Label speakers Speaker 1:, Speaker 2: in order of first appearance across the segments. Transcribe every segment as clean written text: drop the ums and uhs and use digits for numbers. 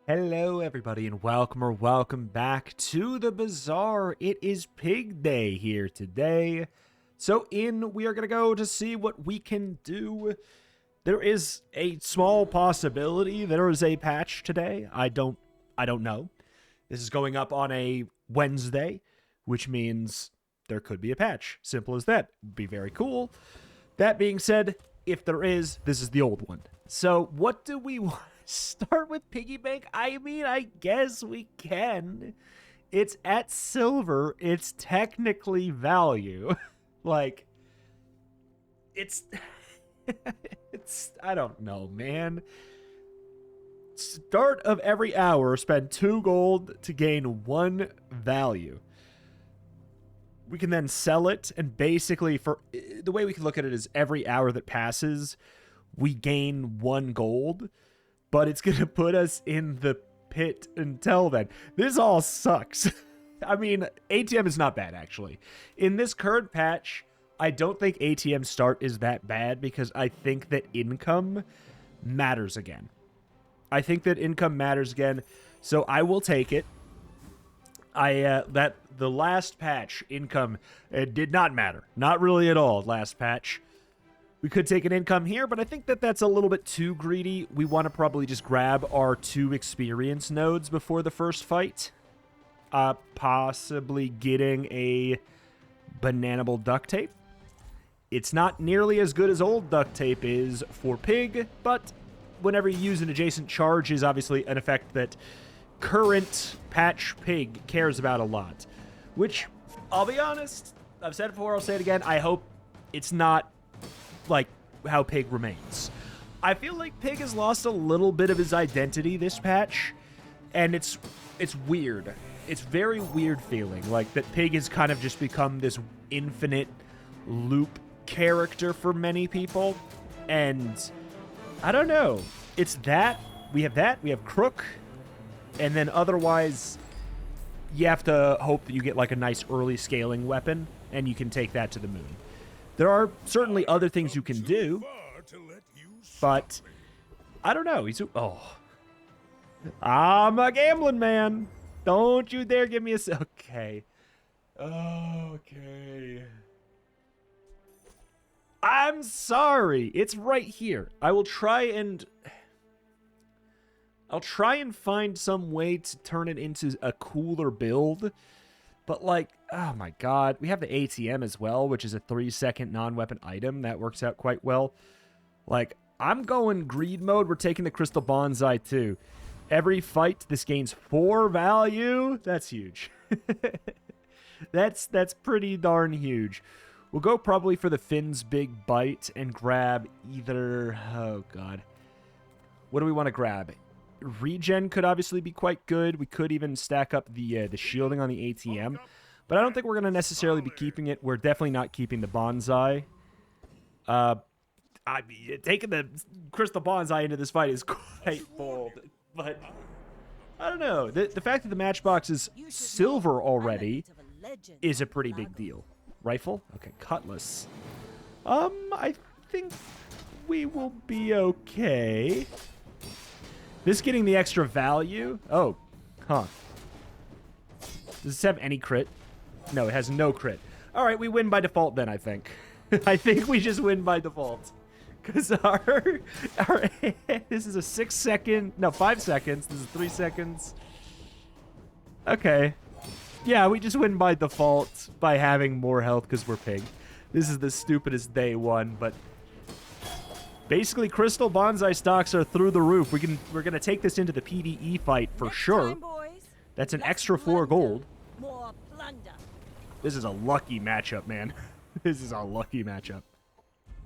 Speaker 1: Hello everybody and welcome back to the Bazaar. It is Pig Day here today. So we are going to go to see what we can do. There is a small possibility there is a patch today. I don't know. This is going up on a Wednesday, which means there could be a patch. Simple as that. Be very cool. That being said, if there is, this is the old one. So what do we want? Start with piggy bank? I mean, I guess we can. It's at silver. It's technically value. Like, it's... I don't know, man. Start of every hour, spend 2 gold to gain 1 value. We can then sell it, and basically, for the way we can look at it is every hour that passes, we gain 1 gold. But it's going to put us in the pit until then. This all sucks. I mean, ATM is not bad, actually. In this current patch, I don't think ATM start is that bad because I think that income matters again. So I will take it. The last patch, income, it did not matter. Not really at all, last patch. We could take an income here, but I think that that's a little bit too greedy. We want to probably just grab our 2 experience nodes before the first fight. Possibly getting a bananable duct tape. It's not nearly as good as old duct tape is for pig, but whenever you use an adjacent charge is obviously an effect that current patch pig cares about a lot. Which, I'll be honest, I've said it before, I'll say it again, I hope it's not like how pig remains. I feel like pig has lost a little bit of his identity this patch, and it's weird. It's very weird feeling like that pig has kind of just become this infinite loop character for many people, and I don't know. It's that we have Crook, and then otherwise you have to hope that you get like a nice early scaling weapon and you can take that to the moon. There are certainly other things you can do, but I don't know. I'm a gambling man. Don't you dare give me a... Okay. Okay. I'm sorry. It's right here. I'll try and find some way to turn it into a cooler build. But, like, oh my god. We have the ATM as well, which is a 3-second non-weapon item. That works out quite well. Like, I'm going greed mode. We're taking the Crystal Bonsai, too. Every fight, this gains 4 value. That's huge. That's pretty darn huge. We'll go probably for the Finn's Big Bite and grab either... Oh, god. What do we want to grab? Regen could obviously be quite good. We could even stack up the shielding on the ATM. But I don't think we're going to necessarily be keeping it. We're definitely not keeping the Bonsai. Taking the Crystal Bonsai into this fight is quite bold. But I don't know. The fact that the matchbox is silver already is a pretty big deal. Rifle? Okay, cutlass. I think we will be okay. This getting the extra value? Oh, huh. Does this have any crit? No, it has no crit. All right, we win by default then, I think. I think we just win by default. Because this is a 6 second, no, 5 seconds. This is 3 seconds. Okay. Yeah, we just win by default by having more health because we're pig. This is the stupidest day one, but basically Crystal Bonsai stocks are through the roof. We're gonna take this into the PvE fight for sure. That's an extra 4 gold. This is a lucky matchup, man. This is a lucky matchup.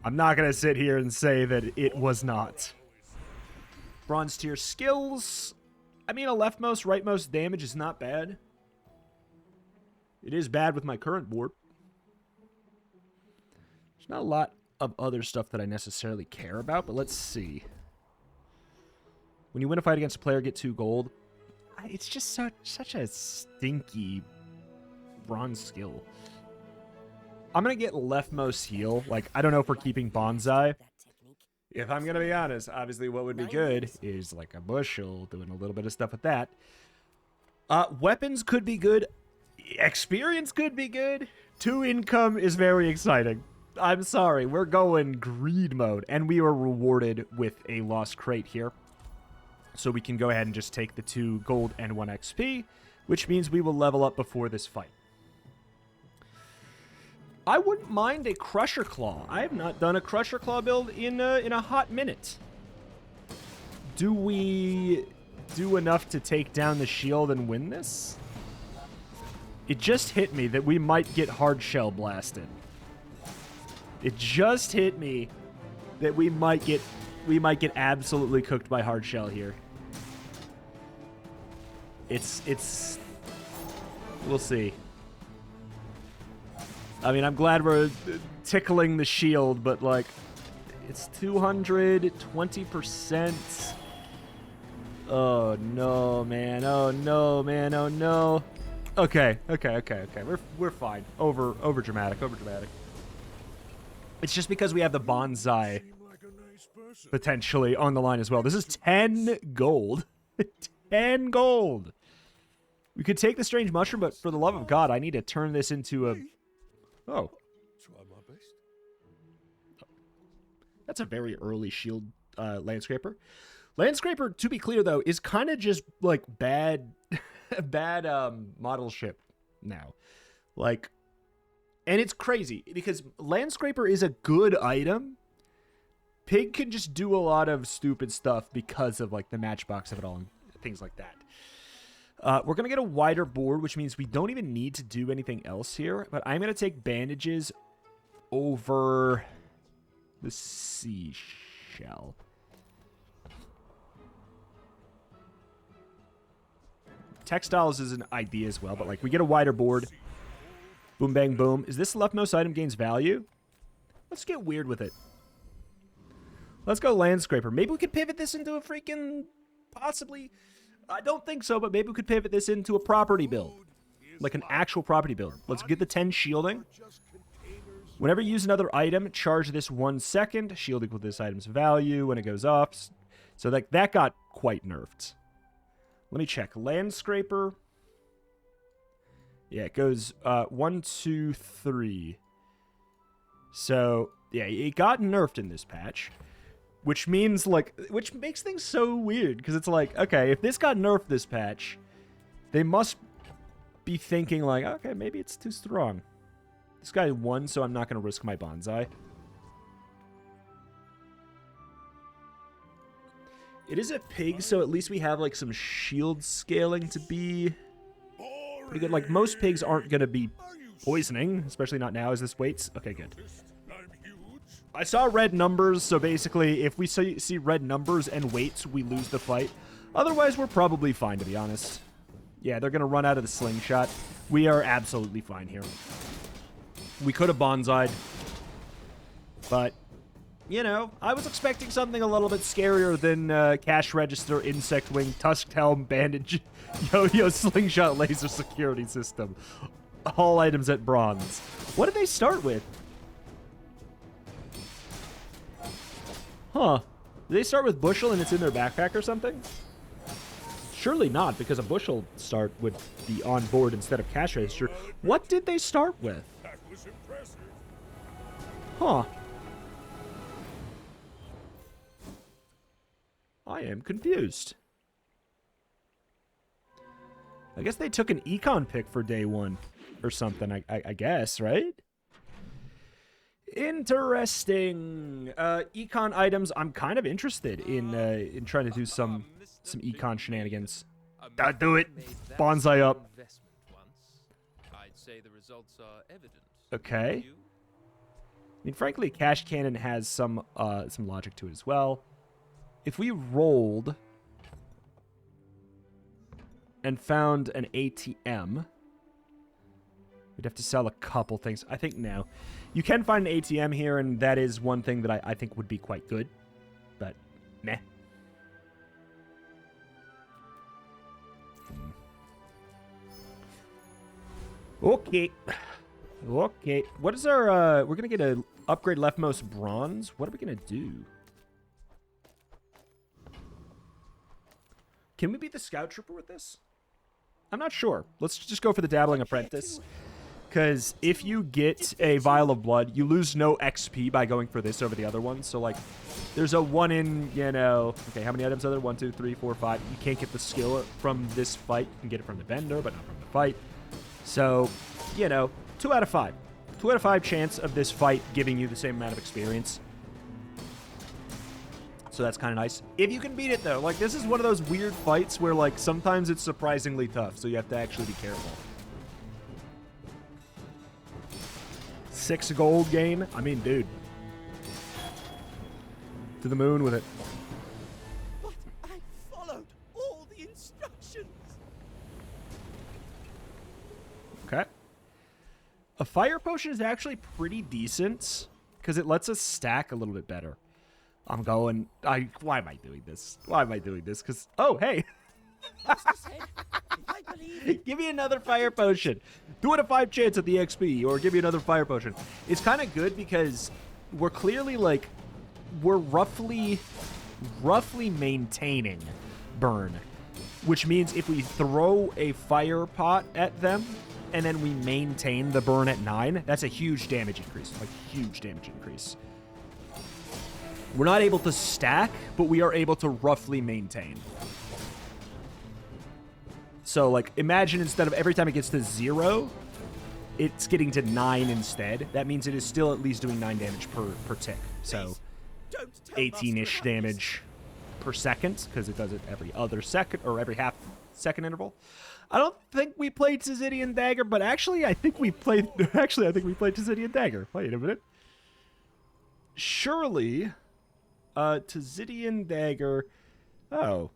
Speaker 1: I'm not gonna sit here and say that it was not. Bronze tier skills. I mean, a leftmost, rightmost damage is not bad. It is bad with my current board. There's not a lot of other stuff that I necessarily care about, but let's see. When you win a fight against a player, get 2 gold. It's just such a stinky bronze skill. I'm going to get leftmost heal. Like, I don't know if we're keeping Bonsai. If I'm going to be honest, obviously what would be good is like a bushel, doing a little bit of stuff with that. Weapons could be good. Experience could be good. 2 income is very exciting. I'm sorry, we're going greed mode, and we are rewarded with a lost crate here. So we can go ahead and just take the 2 gold and 1 XP, which means we will level up before this fight. I wouldn't mind a Crusher Claw. I have not done a Crusher Claw build in a hot minute. Do we do enough to take down the shield and win this? It just hit me that we might get hard shell blasted. It just hit me that we might get absolutely cooked by hard shell here. It's we'll see. I mean, I'm glad we're tickling the shield, but like it's 220%. Oh no, man. Oh no, man. Oh no. Okay. We're fine. Over dramatic. It's just because we have the bonsai potentially on the line as well. This is 10 gold. 10 gold. We could take the strange mushroom, but for the love of God, I need to turn this into a... Oh.
Speaker 2: Try my best.
Speaker 1: That's a very early shield Landscraper. Landscraper, to be clear, though, is kind of just, like, bad model ship now. Like... And it's crazy, because Landscraper is a good item. Pig can just do a lot of stupid stuff because of, like, the matchbox of it all and things like that. We're going to get a wider board, which means we don't even need to do anything else here. But I'm going to take bandages over the seashell. Textiles is an idea as well, but, like, we get a wider board. Boom, bang, boom. Is this leftmost item gains value? Let's get weird with it. Let's go Landscraper. Maybe we could pivot this into a freaking... Possibly... I don't think so, but maybe we could pivot this into a property build. Like an actual property build. Let's get the 10 shielding. Whenever you use another item, charge this 1 second. Shield equal to this item's value when it goes off. So that got quite nerfed. Let me check. Landscraper... Yeah, it goes 1, 2, 3. So, yeah, it got nerfed in this patch. Which means, like, which makes things so weird. Because it's like, okay, if this got nerfed this patch, they must be thinking, like, okay, maybe it's too strong. This guy won, so I'm not going to risk my bonsai. It is a pig, so at least we have, like, some shield scaling to be... pretty good. Like, most pigs aren't going to be poisoning, especially not now as this waits. Okay, good. I saw red numbers, so basically, if we see red numbers and waits, we lose the fight. Otherwise, we're probably fine, to be honest. Yeah, they're going to run out of the slingshot. We are absolutely fine here. We could have bonsai'd, but, you know, I was expecting something a little bit scarier than cash register, insect wing, tusked helm, bandage, yo-yo, slingshot, laser security system. All items at bronze. What did they start with? Huh. Did they start with bushel and it's in their backpack or something? Surely not, because a bushel start would be on board instead of cash register. What did they start with?
Speaker 2: That was impressive.
Speaker 1: Huh. I am confused. I guess they took an econ pick for day 1 or something, I guess, right? Interesting. Econ items, I'm kind of interested in trying to do some econ shenanigans. Do it. Bonsai up.
Speaker 3: I'd say the results are evident.
Speaker 1: Okay. I mean, frankly, Cash Cannon has some logic to it as well. If we rolled and found an ATM, we'd have to sell a couple things. I think no. You can find an ATM here, and that is one thing that I think would be quite good. But, meh. Okay. Okay. What is our, we're going to get a upgrade leftmost bronze. What are we going to do? Can we beat the Scout Trooper with this? I'm not sure. Let's just go for the Dabbling Apprentice. Because if you get a Vial of Blood, you lose no XP by going for this over the other one. So, like, there's a 1 in, you know... Okay, how many items are there? 1, 2, 3, 4, 5. You can't get the skill from this fight. You can get it from the Bender, but not from the fight. So, you know, 2 out of 5. 2 out of 5 chance of this fight giving you the same amount of experience. So that's kind of nice. If you can beat it, though. Like, this is one of those weird fights where, like, sometimes it's surprisingly tough. So you have to actually be careful. 6 gold gain. I mean, dude. To the moon with it.
Speaker 4: But I followed all the instructions.
Speaker 1: Okay. A fire potion is actually pretty decent because it lets us stack a little bit better. I'm going... Why am I doing this? Why am I doing this? Because... Oh, hey. Give me another fire potion. 2 out of 5 chance at the XP, or give me another fire potion. It's kind of good because we're clearly, like... We're roughly maintaining burn. Which means if we throw a fire pot at them, and then we maintain the burn at 9, that's a huge damage increase. Like, huge damage increase. We're not able to stack, but we are able to roughly maintain. So, like, imagine instead of every time it gets to 0, it's getting to 9 instead. That means it is still at least doing 9 damage per tick. So, 18-ish damage per second, because it does it every other second, or every half second interval. I don't think we played Tzidian Dagger, but actually, I think we played Tzidian Dagger. Wait a minute. Surely, Tzidian Dagger... Oh.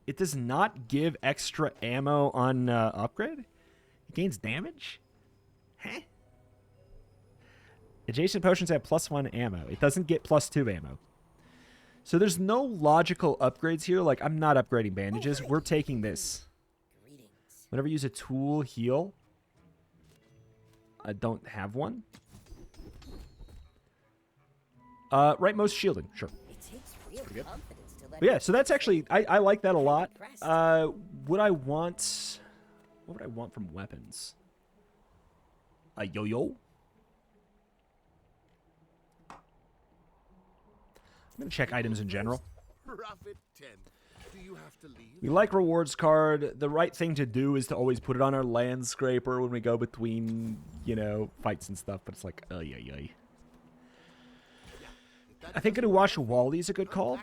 Speaker 1: It does not give extra ammo on upgrade? It gains damage? Huh? Adjacent potions have +1 ammo. It doesn't get +2 ammo. So there's no logical upgrades here. Like, I'm not upgrading bandages. We're taking this. Whenever you use a tool, heal. I don't have one. Rightmost shielding. Sure. Pretty good. But yeah, so that's actually... I like that a lot. What would I want from weapons? A yo-yo? I'm going to check items in general. We like rewards card. The right thing to do is to always put it on our land scraper when we go between, you know, fights and stuff. But it's like, ay. I think Inuwasha Wally is a good call.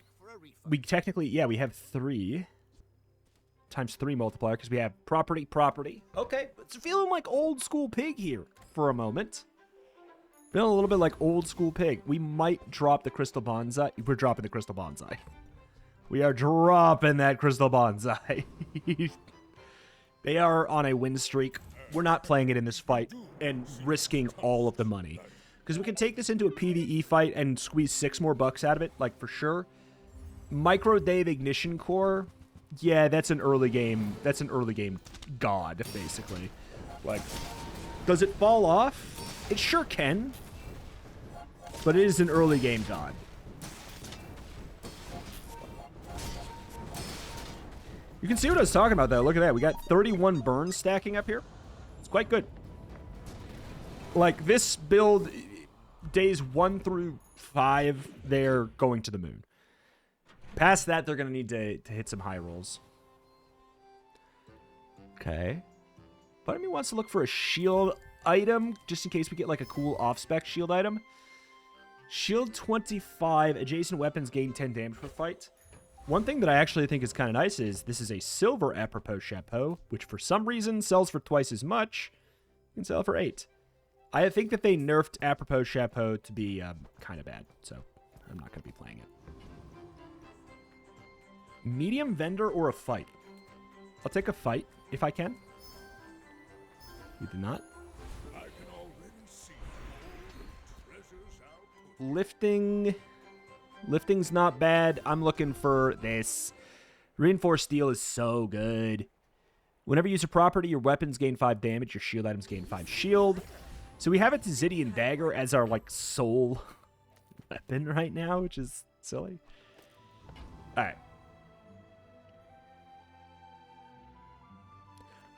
Speaker 1: We technically, yeah, we have 3 times 3 multiplier because we have property. Okay, it's feeling like old school pig here for a moment. Feeling a little bit like old school pig. We might drop the crystal bonsai. We're dropping the crystal bonsai. We are dropping that crystal bonsai. They are on a win streak. We're not playing it in this fight and risking all of the money. Because we can take this into a PvE fight and squeeze 6 more bucks out of it, like for sure. Micro Dave Ignition Core, yeah, that's an early game. That's an early game god, basically. Like, does it fall off? It sure can. But it is an early game god. You can see what I was talking about, though. Look at that. We got 31 burns stacking up here. It's quite good. Like, this build, days 1 through 5, they're going to the moon. Past that, they're going to need to hit some high rolls. Okay. Part of me wants to look for a shield item, just in case we get, like, a cool off-spec shield item. Shield 25, adjacent weapons gain 10 damage per fight. One thing that I actually think is kind of nice is this is a silver apropos chapeau, which for some reason sells for twice as much. You can sell it for 8. I think that they nerfed apropos chapeau to be kind of bad, so I'm not going to be playing it. Medium vendor or a fight? I'll take a fight if I can. You do not.
Speaker 2: I can already see treasures out.
Speaker 1: Lifting's not bad. I'm looking for this. Reinforced steel is so good. Whenever you use a property, your weapons gain 5 damage, your shield items gain 5 shield. So we have a Tzidian Dagger as our, like, sole weapon right now, which is silly. Alright.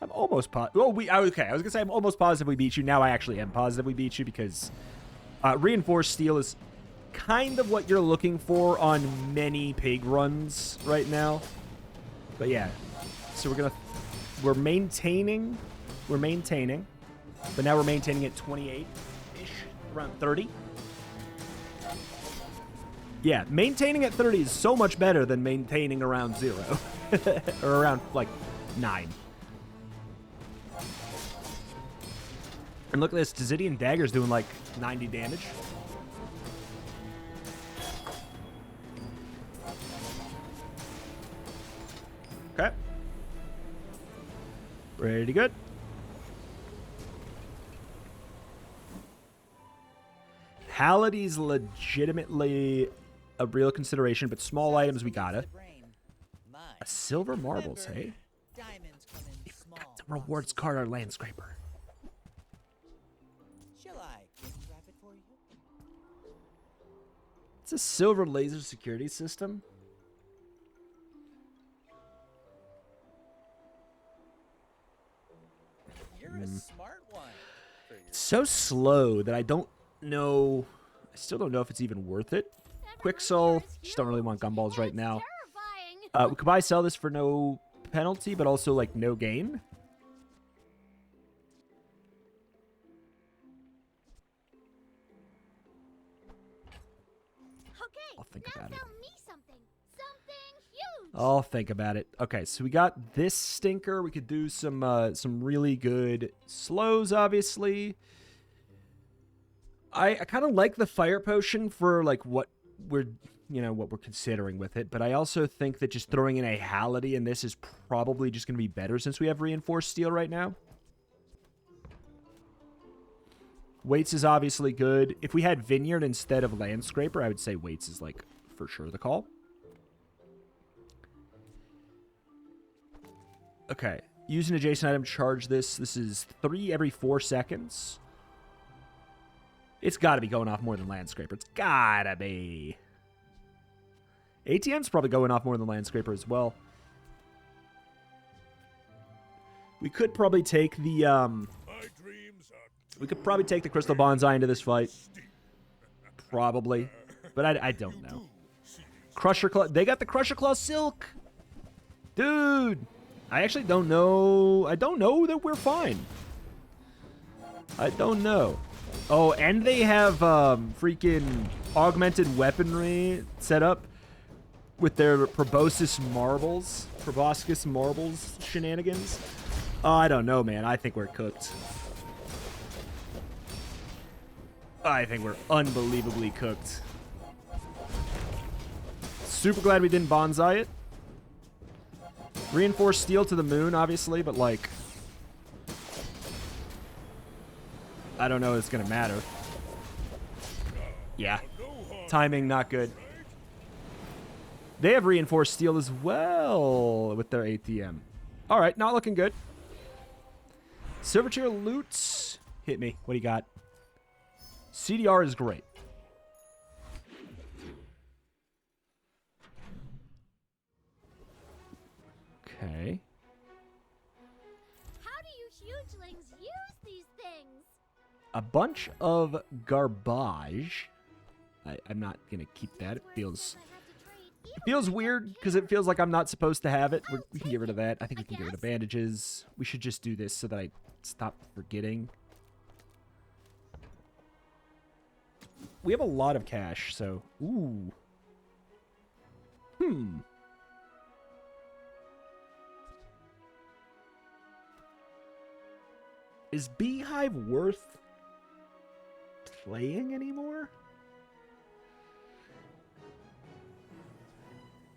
Speaker 1: I'm almost positive. Oh, okay. I was gonna say I'm almost positive we beat you. Now I actually am positive we beat you because reinforced steel is kind of what you're looking for on many pig runs right now. But yeah, so we're maintaining, but now we're maintaining at 28-ish, around 30. Yeah, maintaining at 30 is so much better than maintaining around 0 or around like 9. And look at this, Dazidian Dagger's doing like 90 damage. Okay. Pretty good. Palladi's legitimately a real consideration, but small items we gotta. A silver marbles, hey? Got the rewards card, our Landscraper.
Speaker 4: Shall I wrap it for you?
Speaker 1: It's a silver laser security system.
Speaker 4: You're a smart one.
Speaker 1: It's so slow that I don't know. I still don't know if it's even worth it. Quicksoul, just don't really want gumballs right now. We could buy sell this for no penalty, but also like no gain. I'll think about it. I'll think about it. Okay, so we got this stinker. We could do some really good slows, obviously. I kind of like the fire potion for like what we're considering with it, but I also think that just throwing in a Hality in this is probably just going to be better since we have reinforced steel right now. Weights is obviously good. If we had Vineyard instead of Landscraper, I would say Weights is like for sure the call. Okay, use an adjacent item, charge this. This is 3 every 4 seconds. It's got to be going off more than Landscraper. It's got to be. ATM's probably going off more than Landscraper as well. We could probably take the Crystal Bonsai into this fight. Probably. But I don't know. Crusher Claw. They got the Crusher Claw Silk. Dude. I actually don't know. I don't know that we're fine. I don't know. Oh, and they have freaking augmented weaponry set up with their Proboscis marbles. Proboscis marbles shenanigans. Oh, I don't know, man. I think we're cooked. I think we're unbelievably cooked. Super glad we didn't bonsai it. Reinforced steel to the moon, obviously, but like, I don't know if it's going to matter. Yeah. Timing, not good. They have reinforced steel as well with their ATM. All right, not looking good. Silver tier loot. Hit me. What do you got? CDR is great. Okay.
Speaker 5: How do you hugelings use these things?
Speaker 1: A bunch of garbage. I'm not going to keep that. It feels weird because it feels like I'm not supposed to have it. We can get rid of that. I think we can get rid of bandages. We should just do this so that I stop forgetting. We have a lot of cash, so... Ooh. Is Beehive worth playing anymore?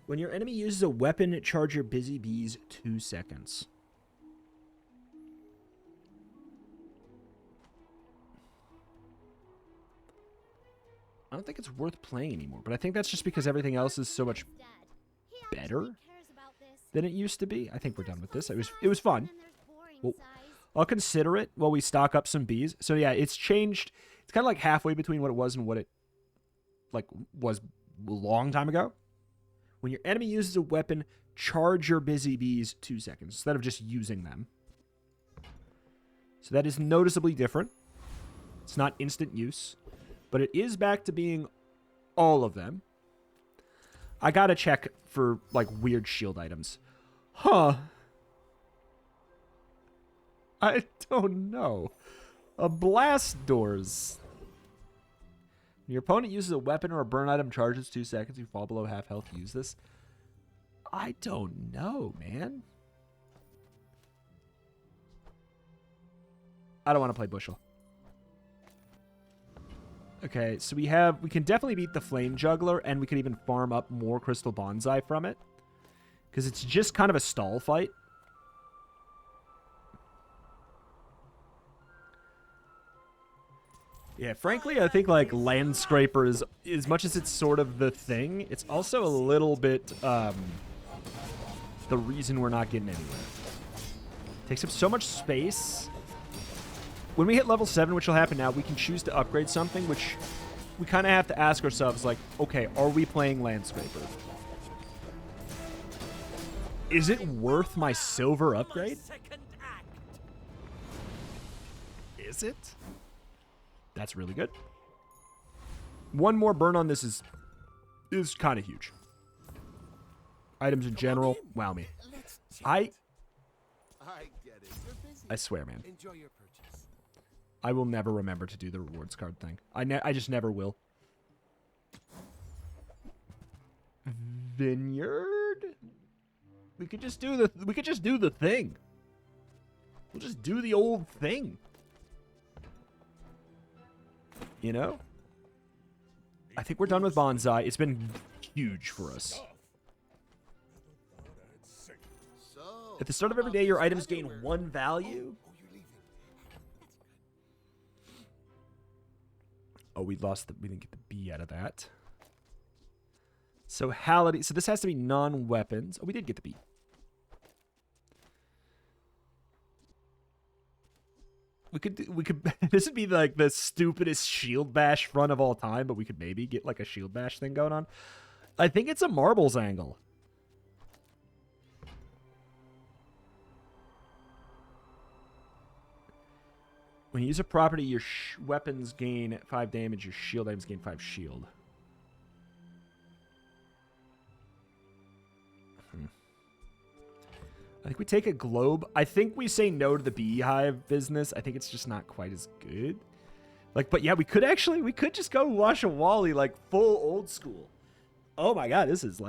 Speaker 1: When your enemy uses a weapon, charge your busy bees 2 seconds. I don't think it's worth playing anymore, but I think that's just because everything else is so much better than it used to be. I think we're done with this. It was fun. Well, I'll consider it while we stock up some bees. So yeah, it's changed. It's kind of like halfway between what it was and what it was a long time ago. When your enemy uses a weapon, charge your busy bees 2 seconds instead of just using them. So that is noticeably different. It's not instant use, but it is back to being all of them. I gotta check for, like, weird shield items. Huh. I don't know. A blast doors. When your opponent uses a weapon or a burn item, charges 2 seconds. You fall below half health. Use this. I don't know, man. I don't want to play Bushel. Okay, so we can definitely beat the Flame Juggler, and we can even farm up more Crystal Bonsai from it. Because it's just kind of a stall fight. Yeah, frankly, I think, like, Landscraper is, as much as it's sort of the thing, it's also a little bit, the reason we're not getting anywhere. Takes up so much space. When we hit level 7, which will happen now, we can choose to upgrade something, which we kind of have to ask ourselves, like, okay, are we playing Landscraper? Is it worth my silver upgrade? Is it? That's really good. One more burn on this is kind of huge. Items in general, wow me. I
Speaker 2: get it. You're busy.
Speaker 1: I swear, man.
Speaker 2: Enjoy your purchase.
Speaker 1: I will never remember to do the rewards card thing. I just never will. Vineyard? We could just do the thing. We'll just do the old thing. You know? I think we're done with Bonsai. It's been huge for us. At the start of every day, your items gain 1 value. Oh, we didn't get the B out of that. So Hality. So this has to be non-weapons. Oh, we did get the B. We could this would be like the stupidest shield bash front of all time, but we could maybe get like a shield bash thing going on. I think it's a marbles angle. When you use a property, your weapons gain 5 damage, your shield items gain 5 shield. I think we take a globe. I think we say no to the beehive business. I think it's just not quite as good. Like, but yeah, we could just go wash a Wally, like, full old school. Oh my god, this is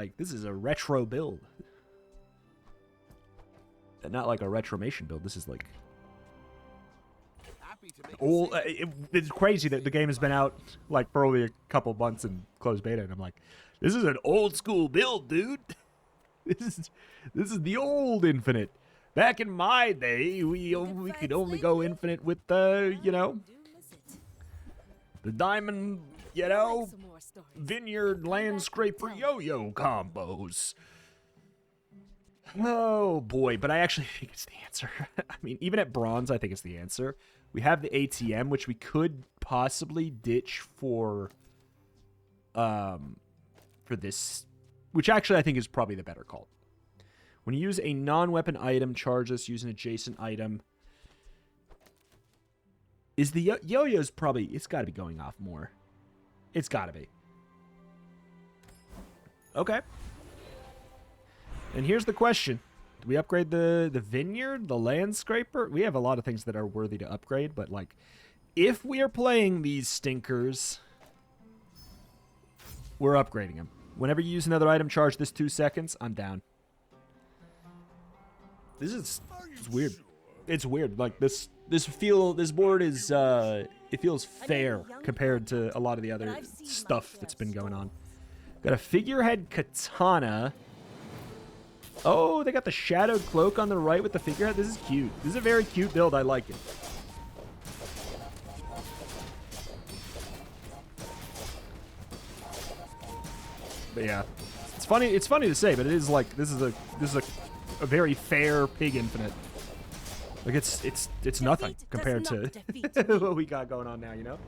Speaker 1: a retro build. And not like a retromation build. This is like old. It's crazy that the game has been out like for only a couple months in closed beta, and I'm like, this is an old school build, dude. This is the old Infinite. Back in my day, we could only go Infinite with the, you know, the Diamond, you know, Vineyard Landscraper Yo-Yo combos. Oh boy, but I actually think it's the answer. I mean, even at bronze, I think it's the answer. We have the ATM, which we could possibly ditch for this, which actually I think is probably the better call. When you use a non-weapon item, charge us, use an adjacent item. Is the yo-yo's probably, it's got to be going off more. It's got to be. Okay. And here's the question. Do we upgrade the vineyard, the landscraper? We have a lot of things that are worthy to upgrade, but like, if we are playing these stinkers, we're upgrading them. Whenever you use another item, charge this 2 seconds. I'm down. This is weird. It's weird. Like this board is it feels fair compared to a lot of the other stuff that's been going on. Got a figurehead katana. Oh, they got the shadowed cloak on the right with the figurehead. This is cute. This is a very cute build. I like it. But yeah, it's funny. It's funny to say, but it is like this is a very fair pig infinite. Like it's nothing compared to what we got going on now. You know,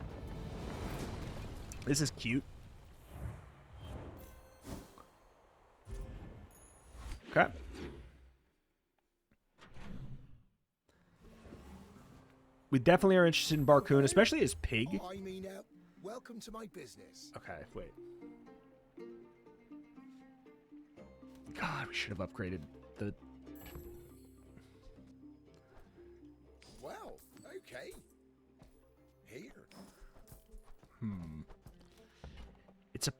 Speaker 1: this is cute. Okay. We definitely are interested in Barcoon, especially as Pig.
Speaker 2: I mean, welcome to my business.
Speaker 1: Okay, wait. God, we should have upgraded the...
Speaker 2: Well, okay. Here.
Speaker 1: It's a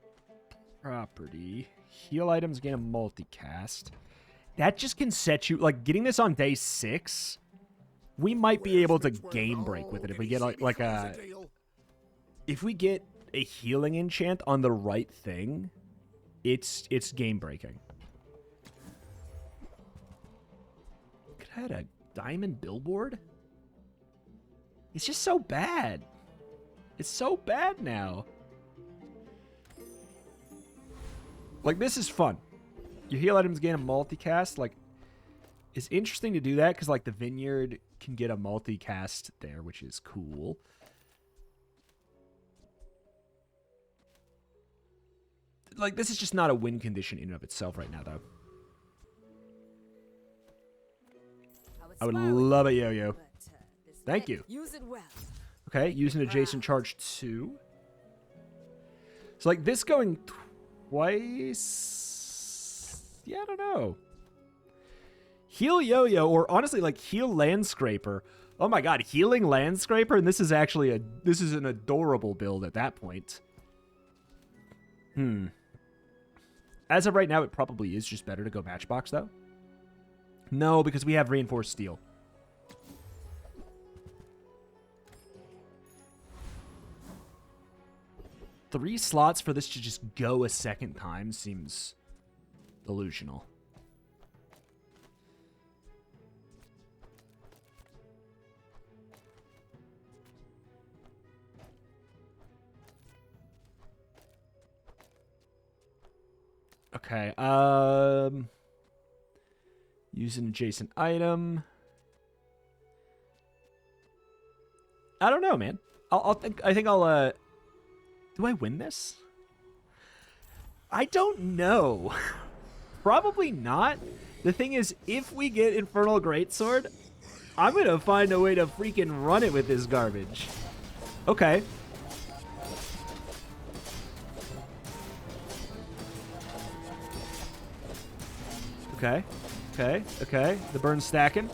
Speaker 1: property. Heal items gain a multicast. That just can set you... Like, getting this on day 6, we might be able to game break with it if we get, like a... If we get a healing enchant on the right thing, it's game breaking. Could have had a diamond billboard? It's just so bad. It's so bad now. Like, this is fun. Your heal items gain a multicast. Like, it's interesting to do that because, like, the vineyard can get a multicast there, which is cool. Like, this is just not a win condition in and of itself right now, though. I would love a yo-yo. Thank you.
Speaker 6: Use it well.
Speaker 1: Okay, use an adjacent charge 2. So, like, this going twice... Yeah, I don't know. Heal yo-yo, or honestly, like, heal Landscraper. Oh my god, healing Landscraper? And this is actually this is an adorable build at that point. As of right now, it probably is just better to go Matchbox, though. No, because we have Reinforced Steel. Three slots for this to just go a second time seems delusional. Okay, use an adjacent item. I don't know, man. I think I'll do I win this? I don't know. Probably not. The thing is, if we get Infernal Greatsword, I'm gonna find a way to freaking run it with this garbage. Okay. Okay. The burn's stacking.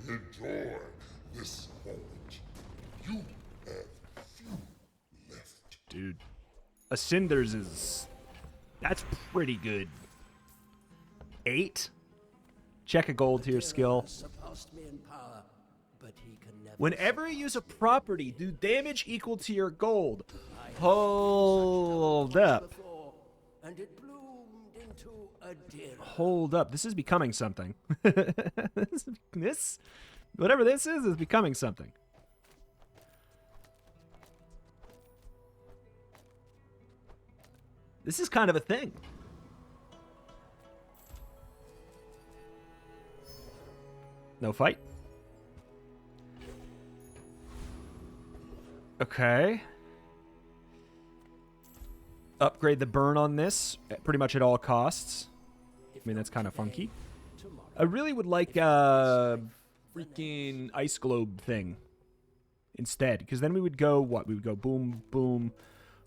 Speaker 7: Enjoy this moment. You have few left.
Speaker 1: Dude. A Cinders is... That's pretty good. 8? Check a gold tier skill. Whenever you use a property, do damage equal to your gold. Hold up.
Speaker 4: And it bloomed into a deer.
Speaker 1: Hold up. This is becoming something. This, whatever this is becoming something. This is kind of a thing. No fight. Okay. Upgrade the burn on this pretty much at all costs. I mean, that's kind of funky. I really would like a freaking ice globe thing instead, because then we would go, what? We would go boom, boom,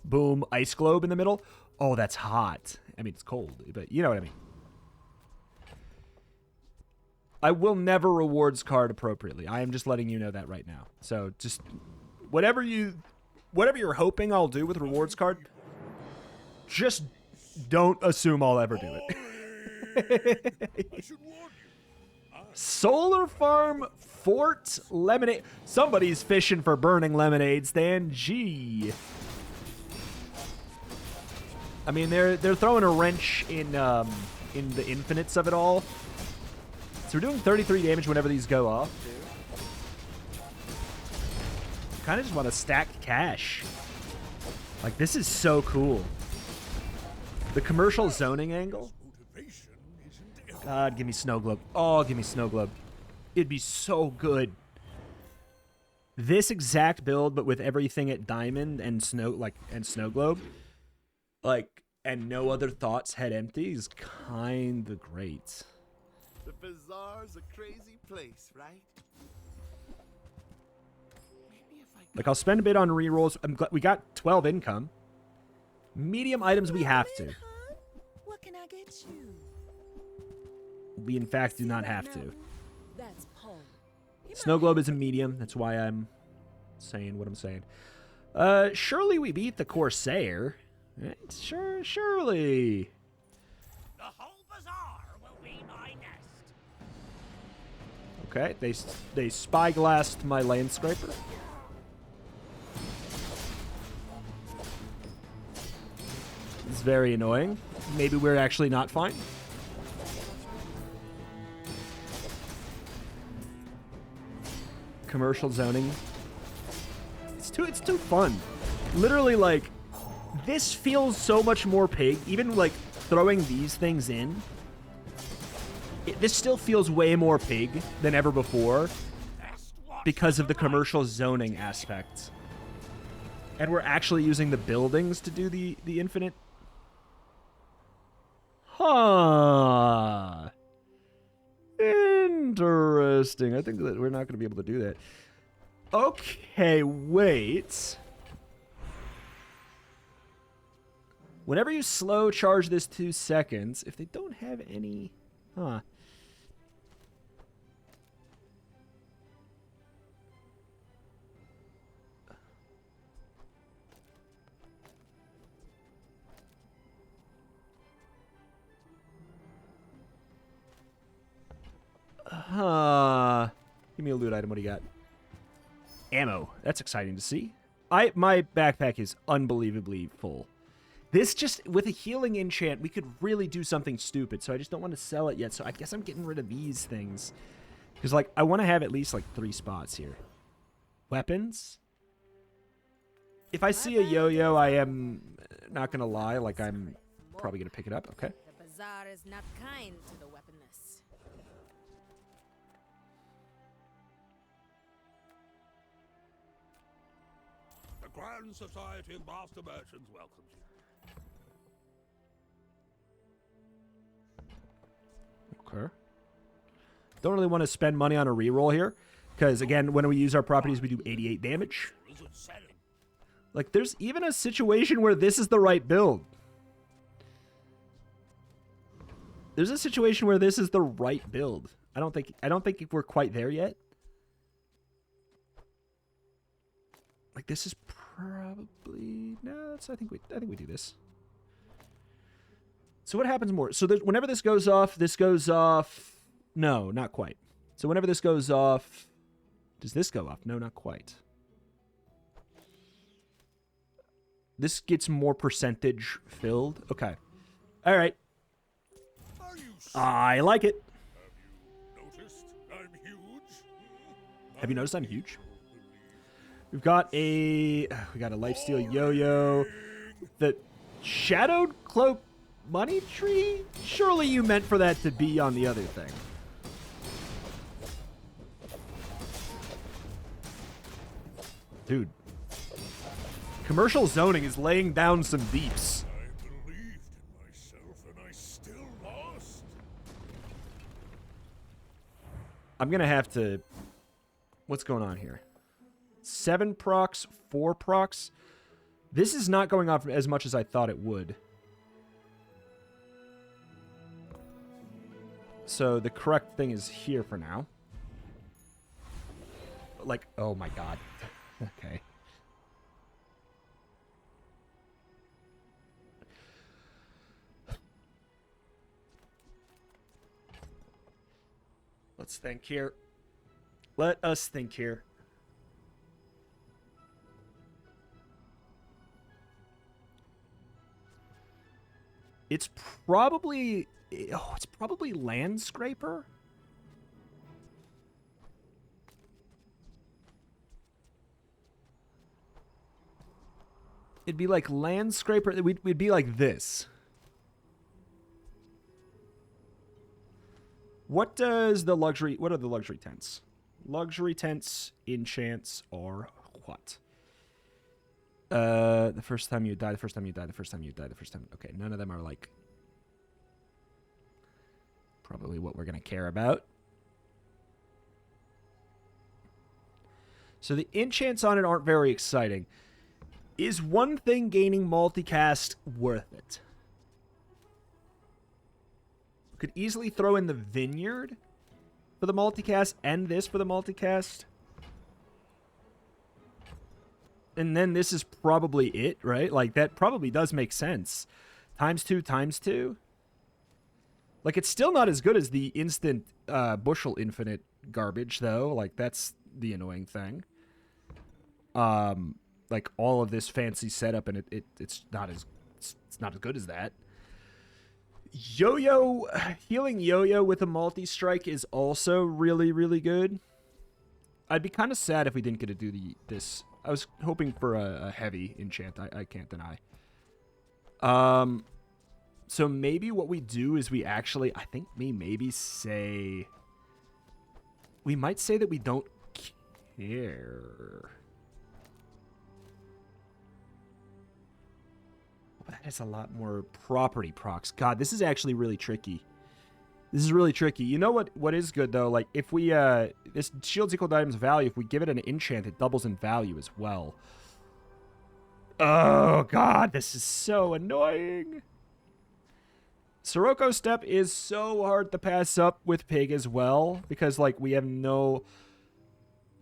Speaker 1: boom, ice globe in the middle. Oh, that's hot. I mean, it's cold, but you know what I mean. I will never rewards card appropriately. I am just letting you know that right now. So just whatever you're hoping I'll do with rewards card, just don't assume I'll ever do it. Solar Farm Fort Lemonade. Somebody's fishing for burning lemonade stand. Gee. I mean, they're throwing a wrench in the infinites of it all. So we're doing 33 damage whenever these go off. Kind of just want to stack cash. Like, this is so cool. The commercial zoning angle. God, give me Snow Globe. Oh, give me Snow Globe. It'd be so good. This exact build, but with everything at Diamond and Snow Globe, like, and no other thoughts head empty is kind of great.
Speaker 2: The Bazaar's a crazy place, right?
Speaker 1: Like, I'll spend a bit on rerolls. I'm glad we got 12 income. Medium items we have to.
Speaker 6: What can I get you?
Speaker 1: We, in fact, do not have to.
Speaker 6: That's Paul.
Speaker 1: Snow globe is a medium. That's why I'm saying what I'm saying. Surely we beat the Corsair. Right? Surely.
Speaker 4: The whole bazaar will be my nest.
Speaker 1: Okay, they spyglassed my landscraper. It's very annoying. Maybe we're actually not fine. Commercial zoning. It's too fun. Literally, like, this feels so much more pig. Even, like, throwing these things in. This still feels way more pig than ever before because of the commercial zoning aspect. And we're actually using the buildings to do the infinite. Huh. Interesting. I think that we're not going to be able to do that. Okay, wait. Whenever you slow charge this 2 seconds, if they don't have any... Huh. Give me a loot item. What do you got? Ammo. That's exciting to see. My backpack is unbelievably full. This just, with a healing enchant, we could really do something stupid, so I just don't want to sell it yet, so I guess I'm getting rid of these things. Because, like, I want to have at least, like, 3 spots here. Weapons? If I see a yo-yo, I am not going to lie, like, I'm probably going to pick it up. Okay.
Speaker 6: The bazaar is not kind to the weaponless.
Speaker 8: The Grand Society of Master Merchants welcomes you.
Speaker 1: Okay. Don't really want to spend money on a reroll here. Because, again, when we use our properties, we do 88 damage. Like, there's even a situation where this is the right build. There's a situation where this is the right build. I don't think we're quite there yet. Like, this is probably... No, I think we do this. So what happens more? So whenever this goes off... No, not quite. So whenever this goes off... Does this go off? No, not quite. This gets more percentage filled. Okay. All right. I like it. Have you noticed I'm huge? We've got a lifesteal yo-yo. The shadowed cloak money tree? Surely you meant for that to be on the other thing. Dude. Commercial zoning is laying down some deeps.
Speaker 8: I believed in myself and I still lost.
Speaker 1: I'm going to have to... What's going on here? 7 procs, 4 procs. This is not going off as much as I thought it would. So the correct thing is here for now. Like, oh my god. Okay. Let's think here. Let us think here. It's probably... Oh, it's probably Landscraper? It'd be like Landscraper. We'd be like this. What are the luxury tents? Luxury tents enchants are what? The first time you die, the first time you die, the first time you die, the first time... Okay, none of them are like... Probably what we're going to care about. So the enchants on it aren't very exciting. Is one thing gaining multicast worth it? Could easily throw in the Vineyard for the multicast and this for the multicast. And then this is probably it, right? Like, that probably does make sense. Times 2, times 2. Like, it's still not as good as the instant bushel infinite garbage, though. Like, that's the annoying thing. Like, all of this fancy setup, and it's not as good as that. Yo-Yo, healing Yo-Yo with a multi-strike is also really, really good. I'd be kind of sad if we didn't get to do this. I was hoping for a heavy enchant. I can't deny. So maybe what we do is we actually, I think we maybe say, we might say that we don't care. That is a lot more property procs. God, this is actually really tricky. This is really tricky. You know what is good, though? Like, if we, this shield's equal to item's value. If we give it an enchant, it doubles in value as well. Oh, God, this is so annoying. Sirocco Step is so hard to pass up with Pig as well. Because, like, we have no...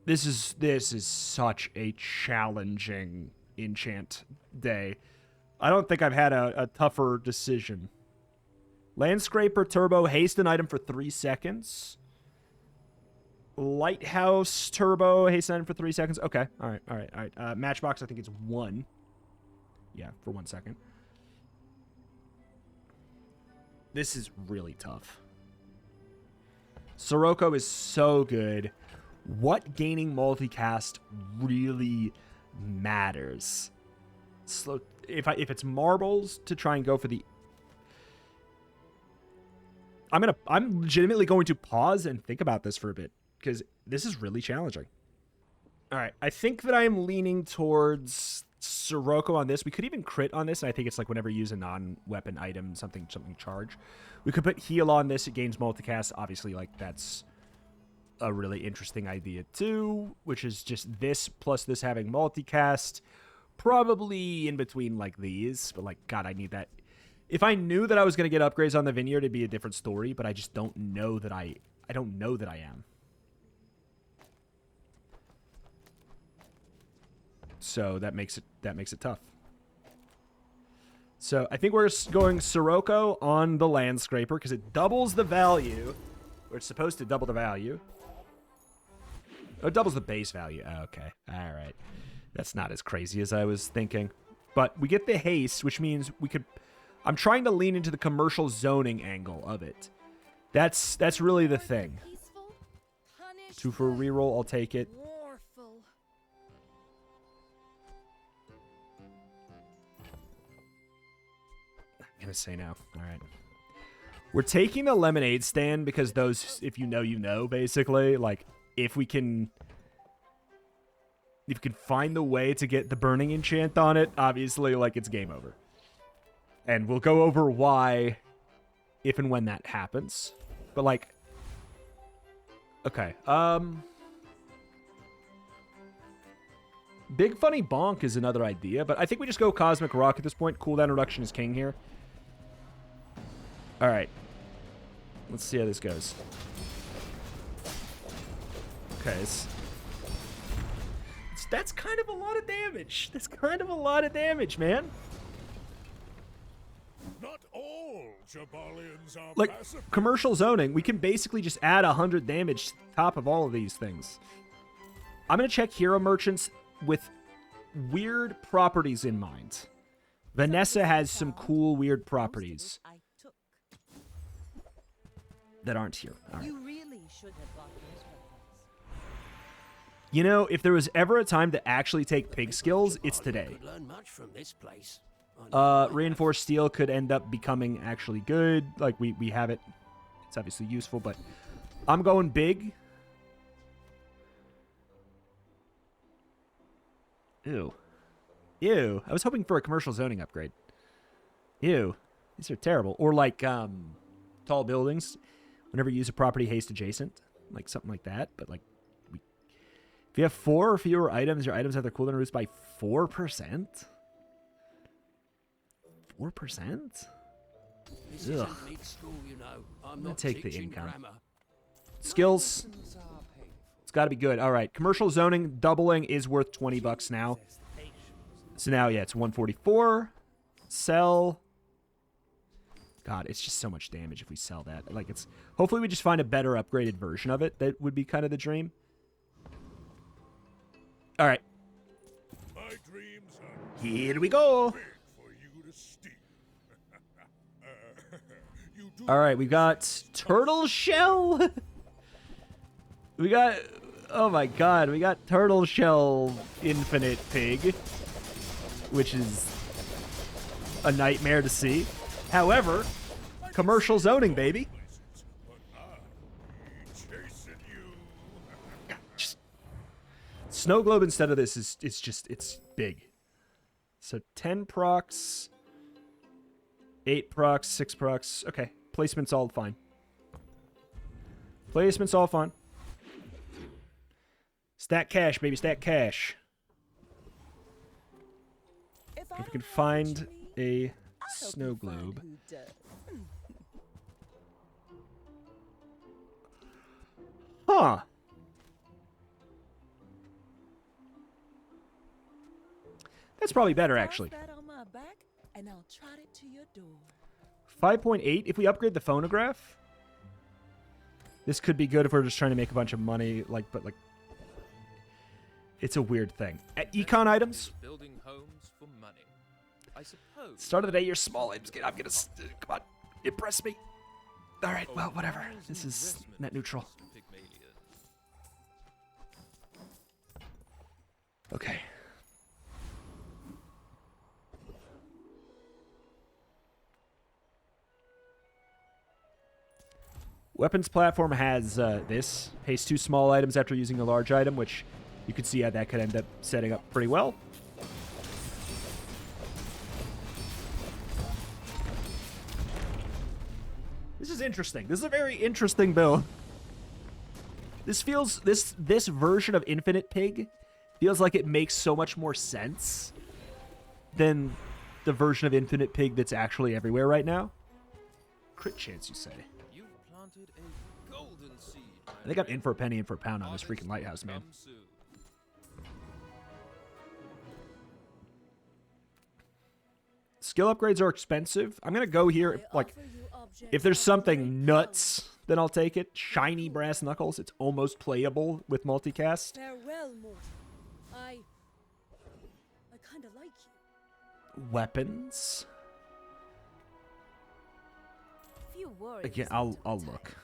Speaker 1: This is such a challenging enchant day. I don't think I've had a tougher decision. Landscraper Turbo, haste an item for 3 seconds. Lighthouse Turbo, haste an item for 3 seconds. Okay, all right. Matchbox, I think it's 1. Yeah, for 1 second. This is really tough. Sirocco is so good. What gaining multicast really matters? Slow. If it's marbles to try and go for the... I'm legitimately going to pause and think about this for a bit, because this is really challenging. All right, I think that I am leaning towards Sirocco on this. We could even crit on this, and I think it's like whenever you use a non-weapon item, something charge. We could put heal on this. It gains multicast. Obviously, like, that's a really interesting idea too, which is just this plus this having multicast. Probably in between, like, these. But, like, God, I need that. If I knew that I was going to get upgrades on the Vineyard, it'd be a different story. But I just don't know that I don't know that I am. So that makes it tough. So I think we're going Sirocco on the Landscraper because it doubles the value. Or it's supposed to double the value. Oh, it doubles the base value. Oh, okay. All right. That's not as crazy as I was thinking. But we get the haste, which means we could... I'm trying to lean into the commercial zoning angle of it. That's really the thing. 2 for a reroll, I'll take it. I'm going to say no. All right. We're taking the lemonade stand because those, if you know, basically. Like, if we can find the way to get the burning enchant on it, obviously, like, it's game over. And we'll go over why, if and when that happens. But, like, okay. Big Funny Bonk is another idea, but I think we just go Cosmic Rock at this point. Cooldown reduction is king here. All right. Let's see how this goes. Okay. That's kind of a lot of damage. That's kind of a lot of damage, man.
Speaker 8: Not all Jabalians are
Speaker 1: like,
Speaker 8: passive.
Speaker 1: Commercial zoning, we can basically just add 100 damage to the top of all of these things. I'm going to check hero merchants with weird properties in mind. Vanessa has some cool, weird properties that aren't here. All right.
Speaker 6: You really should have bought those weapons.
Speaker 1: You know, if there was ever a time to actually take pig skills, it's today.
Speaker 4: Could learn much from this place.
Speaker 1: Reinforced steel could end up becoming actually good. Like, we have it. It's obviously useful, but I'm going big. Ew. Ew. I was hoping for a commercial zoning upgrade. Ew. These are terrible. Or like tall buildings. Whenever you use a property haste adjacent. Like something like that. But like If you have 4 or fewer items, your items have their cooldown reduced by 4%? 4%?
Speaker 4: This
Speaker 1: Ugh.
Speaker 4: isn't mid school, you know. I'm
Speaker 1: gonna
Speaker 4: not
Speaker 1: take the
Speaker 4: teaching
Speaker 1: income.
Speaker 4: grammar.
Speaker 1: Skills. It's got to be good. All right. Commercial zoning doubling is worth 20 bucks now. So now, yeah, it's 144. Sell. God, it's just so much damage if we sell that. Like, it's... Hopefully we just find a better upgraded version of it. That would be kind of the dream. All right.
Speaker 8: My dreams are
Speaker 1: Here we go.
Speaker 8: big for you to steal. You do
Speaker 1: All right, we got Turtle Shell. We got... Oh my god, we got Turtle Shell Infinite Pig. Which is a nightmare to see. However, commercial zoning, baby.
Speaker 8: chasing you.
Speaker 1: Just Snow Globe instead of this is it's big. So 10 procs, 8 procs, 6 procs. Okay, placement's all fine. Placement's all fine. Stack cash, baby, stack cash. If we can find a snow globe. Huh. That's probably better, actually. 5.8. If we upgrade the phonograph, this could be good if we're just trying to make a bunch of money. But it's a weird thing. At econ items.
Speaker 3: Building homes for money. I suppose.
Speaker 1: Start of the day, your small items. I'm gonna come on, impress me. All right, well, whatever. This is net neutral. Okay. Weapons platform has this. Haste 2 small items after using a large item, which you could see how that could end up setting up pretty well. This is interesting. This is a very interesting build. This feels... This version of Infinite Pig feels like it makes so much more sense than the version of Infinite Pig that's actually everywhere right now. Crit chance, you say?
Speaker 3: You've planted a golden seed.
Speaker 1: I think I'm in for a penny, in for a pound on this freaking lighthouse, man. Skill upgrades are expensive. I'm going to go here. If there's something nuts, then I'll take it. Shiny brass knuckles. It's almost playable with multicast.
Speaker 6: Farewell, mortal. I kind of like you.
Speaker 1: Weapons. Again, I'll look.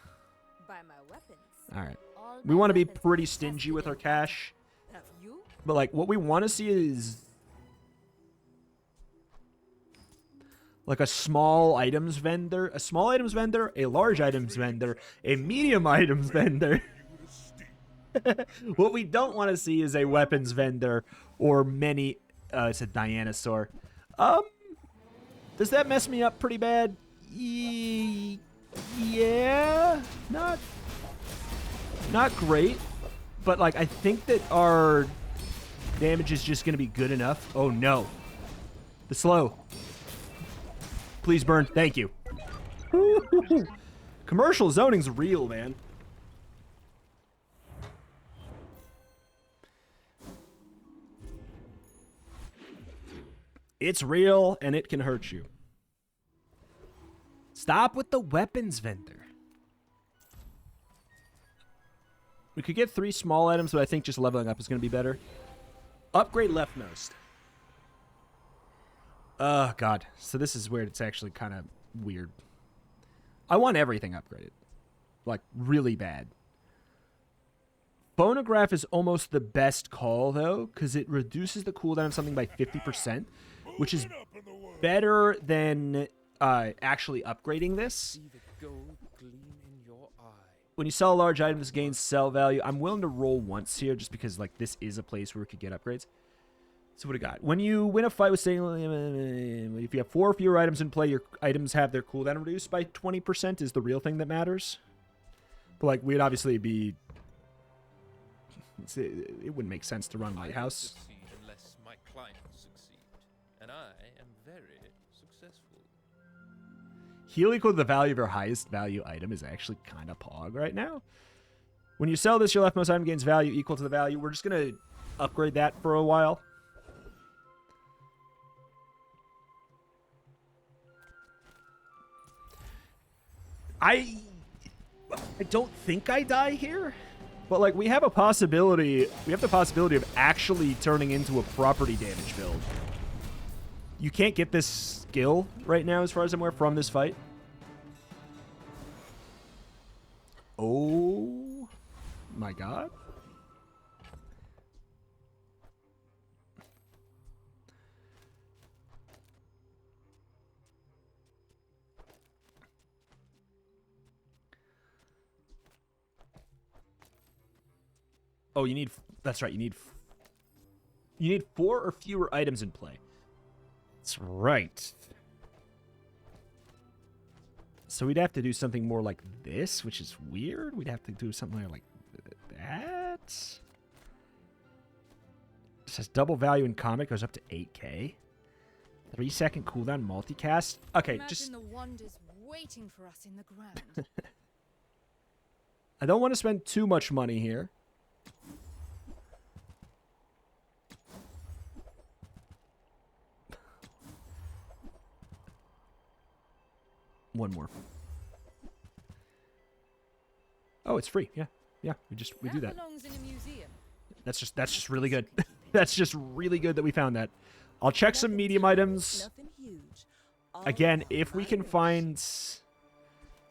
Speaker 5: Buy my weapons.
Speaker 1: All right.
Speaker 5: All
Speaker 1: We
Speaker 5: my
Speaker 1: want to be
Speaker 5: weapons
Speaker 1: pretty
Speaker 5: must
Speaker 1: stingy
Speaker 5: be
Speaker 1: with our
Speaker 5: in
Speaker 1: cash.
Speaker 6: Have you?
Speaker 1: But, like, what we want to see is... like a small items vendor, a small items vendor, a large items vendor, a medium items vendor. What we don't want to see is a weapons vendor or many... it's a Dinosaur. Does that mess me up pretty bad? Yeah, not great, but like I think that our damage is just going to be good enough. Oh no, the slow. Please burn. Thank you. Commercial zoning's real, man. It's real, and it can hurt you. Stop with the weapons vendor. We could get 3 small items, but I think just leveling up is going to be better. Upgrade leftmost. Oh, God. So this is where it's actually kind of weird. I want everything upgraded. Like, really bad. Phonograph is almost the best call, though, because it reduces the cooldown of something by 50%, which is better than actually upgrading this.
Speaker 3: See the gold gleam in your eye.
Speaker 1: When you sell a large item, this gains sell value. I'm willing to roll once here just because, like, this is a place where we could get upgrades. So what do we got? When you win a fight with Sainey, if you have 4 or fewer items in play, your items have their cooldown reduced by 20% is the real thing that matters. But, like, we'd obviously be... It wouldn't make sense to run
Speaker 3: I
Speaker 1: Lighthouse.
Speaker 3: succeed unless my clients succeed, and I am very successful.
Speaker 1: Heal equal to the value of your highest value item is actually kind of pog right now. When you sell this, your leftmost item gains value equal to the value. We're just going to upgrade that for a while. I don't think I die here, but like we have a possibility. We have the possibility of actually turning into a property damage build. You can't get this skill right now, as far as I'm aware, from this fight. Oh my god. Oh, you need... That's right, you need 4 or fewer items in play. That's right. So we'd have to do something more like this, which is weird. We'd have to do something like that. It says double value in comic goes up to 8k. 3-second cooldown multicast. Okay,
Speaker 6: Imagine
Speaker 1: just...
Speaker 6: the wonders waiting for us in the ground.
Speaker 1: I don't want to spend too much money here. One more. Oh, it's free. Yeah. Yeah, we do that.
Speaker 6: Belongs in a museum.
Speaker 1: That's just really good. That's just really good that we found that. I'll check some medium items.
Speaker 4: Nothing huge.
Speaker 1: Again, if we can find...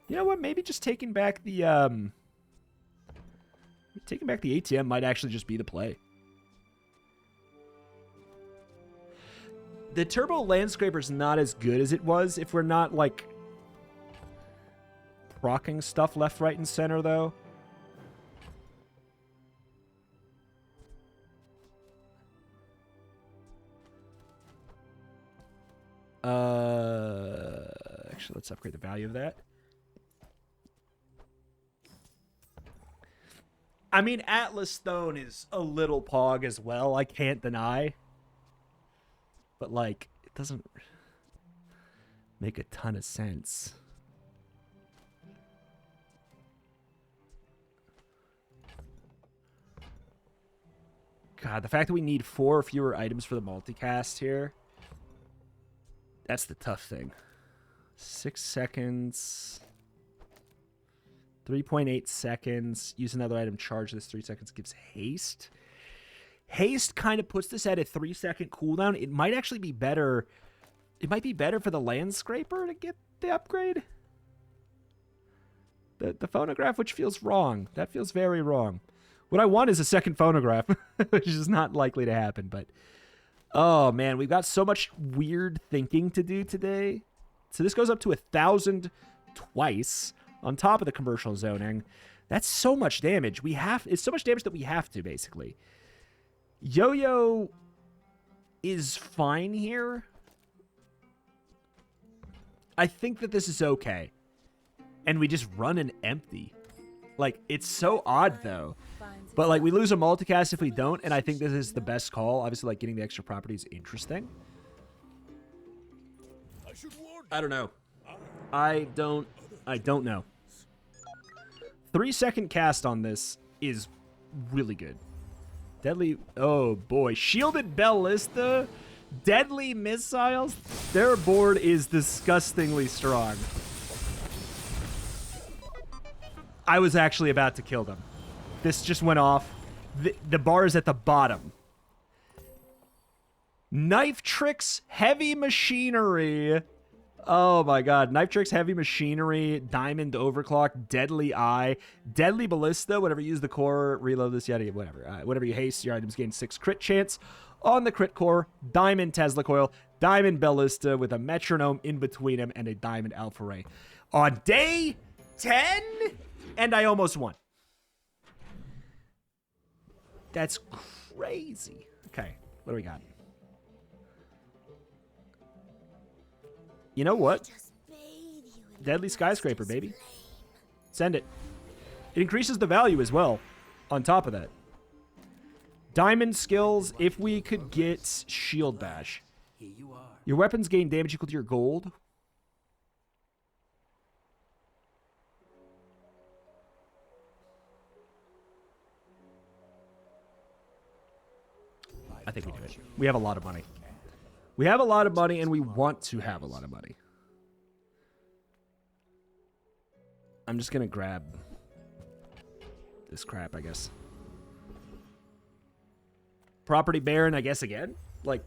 Speaker 1: You know what? Maybe just taking back the ATM might actually just be the play. The Turbo Landscraper's not as good as it was if we're not, like, procking stuff left, right, and center, though. Actually, let's upgrade the value of that. I mean, Atlas Stone is a little pog as well, I can't deny. But, like, it doesn't make a ton of sense. God, the fact that we need 4 or fewer items for the multicast here, that's the tough thing. 6 seconds. 3.8 seconds. Use another item, charge this 3 seconds, gives haste. Haste kind of puts this at a 3-second cooldown. It might actually be better. It might be better for the Landscraper to get the upgrade. The phonograph, which feels wrong. That feels very wrong. What I want is a second phonograph, which is not likely to happen. But, oh, man, we've got so much weird thinking to do today. So this goes up to 1,000 twice on top of the commercial zoning. That's so much damage. It's so much damage that we have to, basically. Yo-Yo is fine here. I think that this is okay. And we just run an empty. Like, it's so odd, though. But, like, we lose a multicast if we don't, and I think this is the best call. Obviously, like, getting the extra property is interesting. I don't know. I don't know. 3-second cast on this is really good. Deadly, oh boy. Shielded Ballista, deadly missiles. Their board is disgustingly strong. I was actually about to kill them. This just went off. The bar is at the bottom. Knife Tricks, Heavy Machinery. Oh my god. Knife Tricks, Heavy Machinery, Diamond Overclock, Deadly Eye, Deadly Ballista. Whenever you use the core, reload this, yada, whatever. Whenever you haste, your items gain 6 crit chance on the crit core. Diamond Tesla Coil, Diamond Ballista with a metronome in between them, and a Diamond Alpha Ray. On day 10, and I almost won. That's crazy. Okay, what do we got? You know what? Deadly Skyscraper, baby. Send it. It increases the value as well, on top of that. Diamond skills, if we could get Shield Bash.
Speaker 4: Here you are.
Speaker 1: Your weapons gain damage equal to your gold. I think we do it. We have a lot of money. We have a lot of money, and we want to have a lot of money. I'm just going to grab this crap, I guess. Property Baron, I guess, again? Like,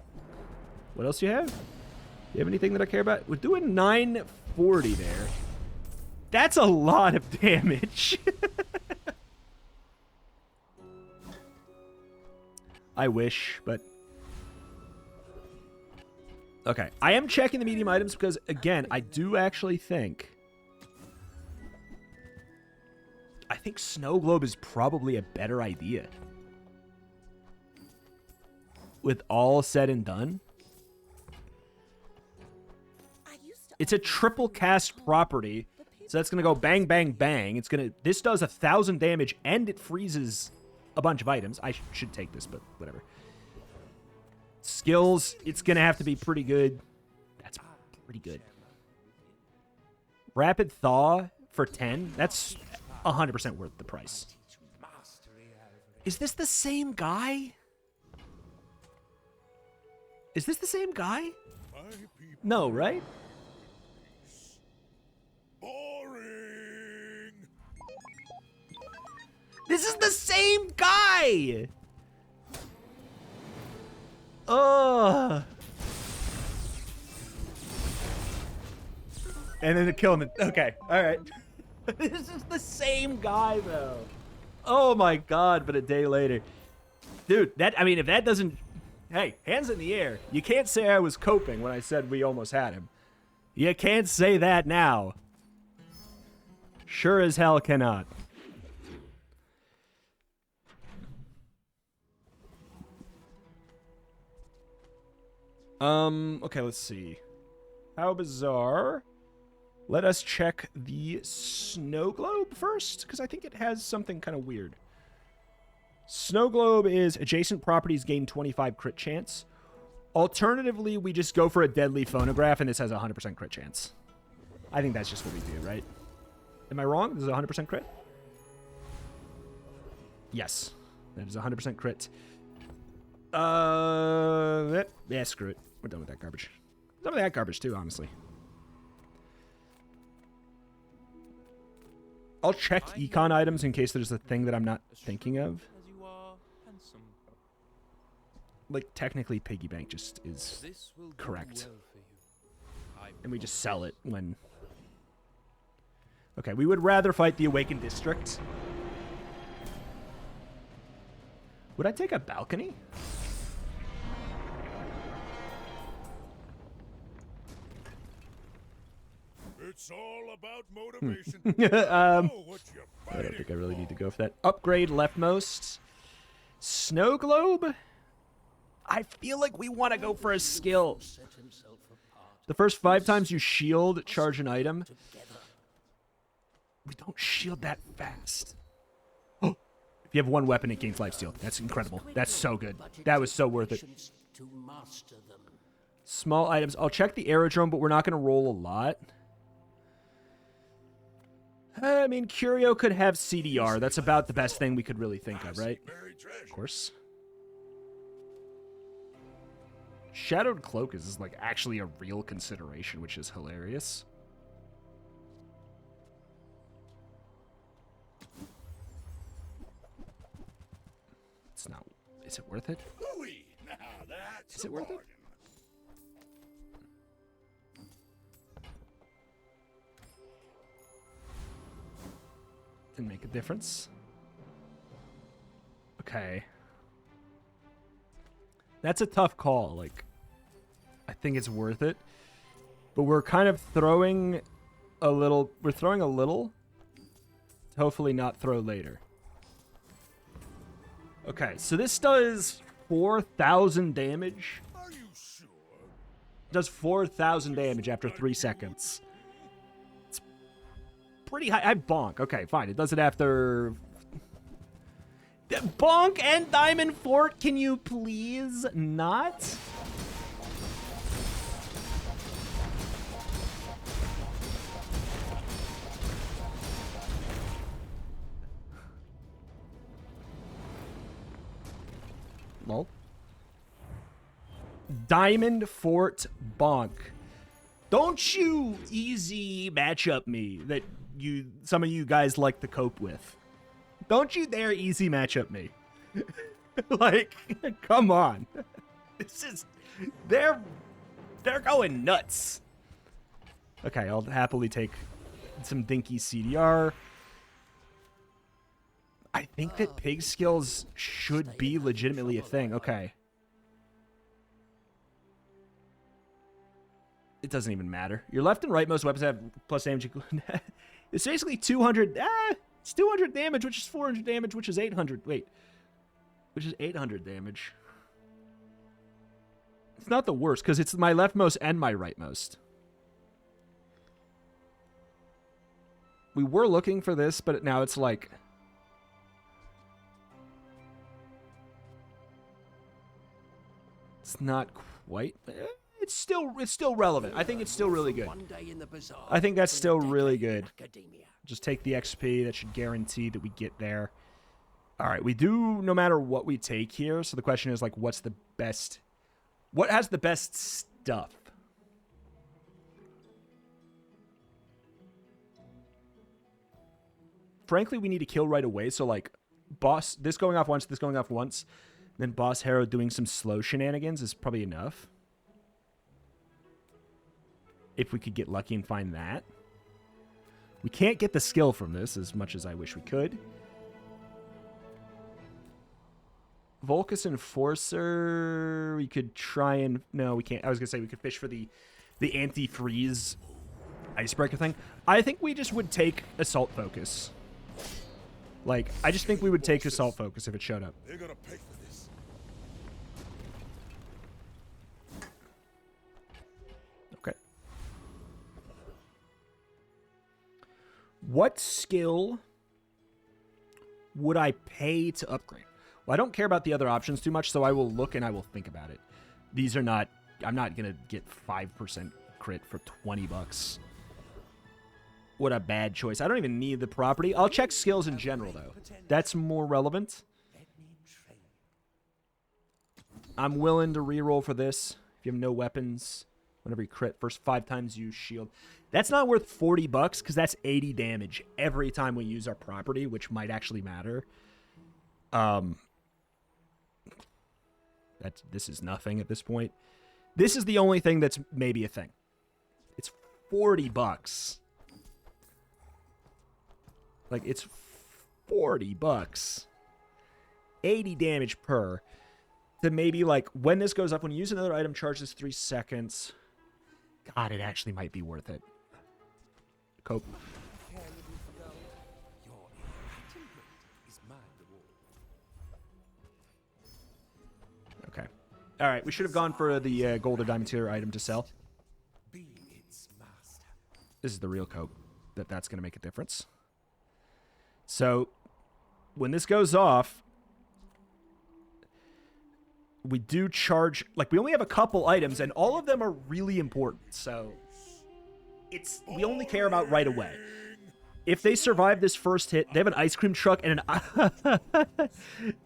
Speaker 1: what else do you have? Do you have anything that I care about? We're doing 940 there. That's a lot of damage. I wish, but... Okay, I am checking the medium items because, again, I do actually think... I think Snow Globe is probably a better idea. With all said and done. It's a triple cast property, so that's going to go bang, bang, bang. It's going to... This does 1,000 damage, and it freezes a bunch of items. I should take this, but whatever. Skills, it's going to have to be pretty good. That's pretty good. Rapid Thaw for 10. That's 100% worth the price. Is this the same guy? Is this the same guy? No, right?
Speaker 8: Boring.
Speaker 1: This is the same guy! Ugh. And then to kill him. Okay, alright. This is the same guy, though. Oh my god, but a day later. Dude, that, I mean, if that doesn't... Hey, hands in the air. You can't say I was coping when I said we almost had him. You can't say that now. Sure as hell cannot. Okay, let's see. How bizarre. Let us check the Snow Globe first, because I think it has something kind of weird. Snow Globe is adjacent properties gain 25 crit chance. Alternatively, we just go for a deadly phonograph, and this has a 100% crit chance. I think that's just what we do, right? Am I wrong? This is a 100% crit? Yes. That is a 100% crit. Yeah, screw it. We're done with that garbage. Some of that garbage, too, honestly. I'll check econ items in case there's a thing that I'm not thinking of. Like, technically, Piggy Bank just is correct. And we just sell it when... Okay, we would rather fight the Awakened District. Would I take a balcony?
Speaker 8: It's all about motivation.
Speaker 1: I don't think I really need to go for that. Upgrade leftmost. Snow Globe? I feel like we want to go for a skill. The first 5 times you shield, charge an item. We don't shield that fast. Oh, if you have one weapon, it gains lifesteal. That's incredible. That's so good. That was so worth it. Small items. I'll check the aerodrome, but we're not going to roll a lot. I mean, Curio could have CDR. That's about the best thing we could really think of, right? Of course. Shadowed Cloak is like actually a real consideration, which is hilarious. It's not. Is it worth it? Is it worth it? Didn't make a difference. Okay. That's a tough call. Like, I think it's worth it. But we're kind of throwing a little... We're throwing a little to hopefully not throw later. Okay, so this does 4,000 damage.
Speaker 8: Are you sure?
Speaker 1: Does 4,000 damage after 3 seconds. It's pretty high. I bonk. Okay, fine. It does it after... Bonk and Diamond Fort, can you please not? Lol. Diamond Fort Bonk. Don't you easy matchup me that some of you guys like to cope with. Don't you dare easy matchup me. Like, come on. This is they're going nuts. Okay, I'll happily take some dinky CDR. I think that pig skills should be legitimately a thing. Okay. It doesn't even matter. Your left and rightmost weapons have plus damage. It's basically 200. It's 200 damage, which is 400 damage, which is 800. Wait. Which is 800 damage. It's not the worst, because it's my leftmost and my rightmost. We were looking for this, but now it's like... It's not quite... It's still relevant. I think it's still really good. I think that's still really good. Just take the XP. That should guarantee that we get there. All right, we do no matter what we take here. So the question is, like, what's the best... What has the best stuff? Frankly, we need to kill right away. So, like, boss... This going off once, this going off once. Then Boss Harrow doing some slow shenanigans is probably enough. If we could get lucky and find that. We can't get the skill from this as much as I wish we could. Volcus Enforcer, we could try and... No, we can't. I was going to say we could fish for the anti-freeze icebreaker thing. I think we just would take Assault Focus. Like, I just think we would take Assault Focus if it showed up.
Speaker 8: They're gonna pay for this.
Speaker 1: Okay. What skill would I pay to upgrade? Well, I don't care about the other options too much, so I will look and I will think about it. These are not... I'm not going to get 5% crit for 20 bucks. What a bad choice. I don't even need the property. I'll check skills in general, though. That's more relevant. I'm willing to reroll for this. If you have no weapons, whenever you crit, first 5 times use shield. That's not worth 40 bucks, because that's 80 damage every time we use our property, which might actually matter. This is nothing at this point. This is the only thing that's maybe a thing. It's 40 bucks. Like, it's 40 bucks. 80 damage per. To maybe, like, when this goes up, when you use another item, charge this 3 seconds. God, it actually might be worth it. Cope. Okay. All right, we should have gone for the gold or diamond tier item to sell. This is the real cope. That's going to make a difference. So, when this goes off, we do charge... Like, we only have a couple items, and all of them are really important. So, we only care about right away. If they survive this first hit, they have an ice cream truck and an...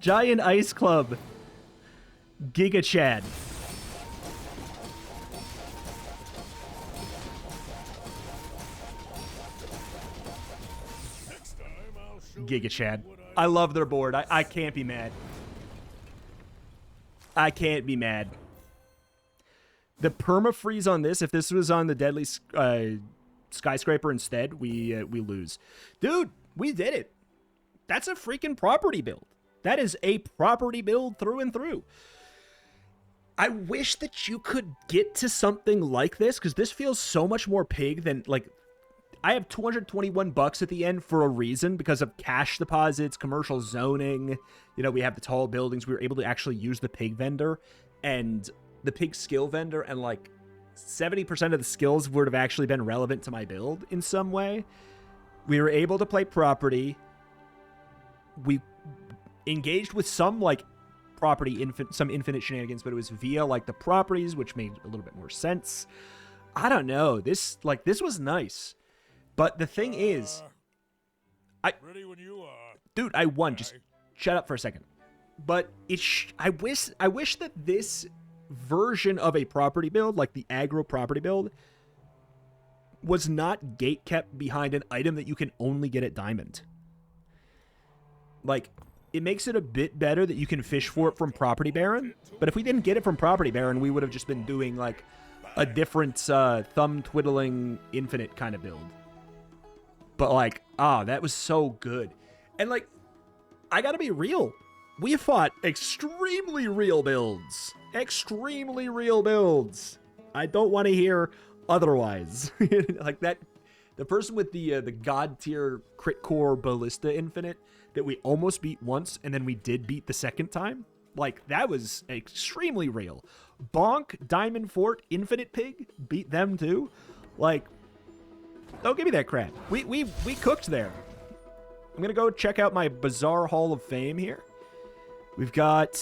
Speaker 1: Giant Ice Club. Giga Chad. Giga Chad. I love their board. I can't be mad. I can't be mad. The permafreeze on this, if this was on the deadly skyscraper instead, we lose. Dude, we did it. That's a freaking property build. That is a property build through and through. I wish that you could get to something like this, because this feels so much more pig than, like... I have 221 bucks at the end for a reason, because of cash deposits, commercial zoning. You know, we have the tall buildings. We were able to actually use the pig vendor and the pig skill vendor, and like 70% of the skills would have actually been relevant to my build in some way. We were able to play property. engaged with some, like, some infinite shenanigans, but it was via, like, the properties, which made a little bit more sense. I don't know. This was nice. But the thing is,
Speaker 8: Ready when you are.
Speaker 1: dude, I won. Just shut up for a second. But I wish that this version of a property build, like the aggro property build, was not gate kept behind an item that you can only get at Diamond. Like, it makes it a bit better that you can fish for it from Property Baron, but if we didn't get it from Property Baron, we would have just been doing, like, a different thumb-twiddling infinite kind of build. But, like, that was so good. And, like, I gotta be real. We fought extremely real builds. Extremely real builds. I don't want to hear otherwise. Like, that, the person with the god tier crit core ballista infinite that we almost beat once and then we did beat the second time, like, that was extremely real. Bonk, Diamond Fort, Infinite Pig, beat them too. Like, don't give me that crap. We cooked there. I'm gonna go check out my Bazaar Hall of Fame here. We've got,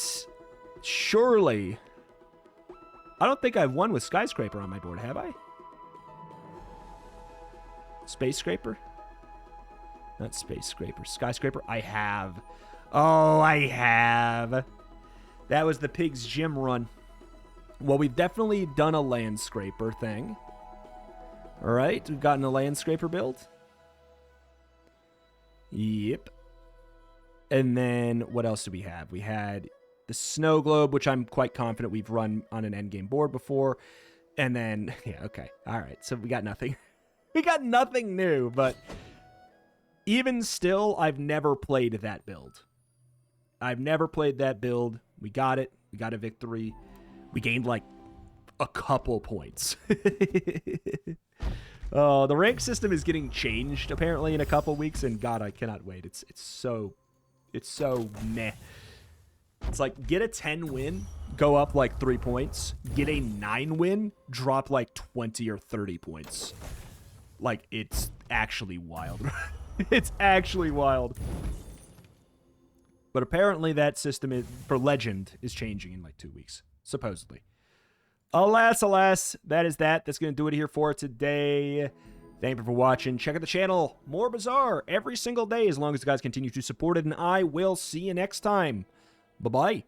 Speaker 1: surely, I don't think I've won with Skyscraper on my board, have I? SpaceScraper? Not SpaceScraper. Skyscraper? I have. Oh, I have. That was the Pig's Gym run. Well, we've definitely done a Landscraper thing. All right, we've gotten a Landscraper build. Yep. And then what else do we have? We had the Snow Globe, which I'm quite confident we've run on an endgame board before. And then, yeah, okay. All right, so we got nothing. We got nothing new, but even still, I've never played that build. I've never played that build. We got it. We got a victory. We gained, like, a couple points. Oh, the rank system is getting changed, apparently, in a couple weeks, and God, I cannot wait. It's so meh. It's like, get a 10 win, go up, like, 3 points. Get a 9 win, drop, like, 20 or 30 points. Like, it's actually wild. It's actually wild. But apparently that system for Legend is changing in like 2 weeks, supposedly. Alas, alas, that is that. That's going to do it here for today. Thank you for watching. Check out the channel. More Bazaar every single day as long as you guys continue to support it. And I will see you next time. Bye-bye.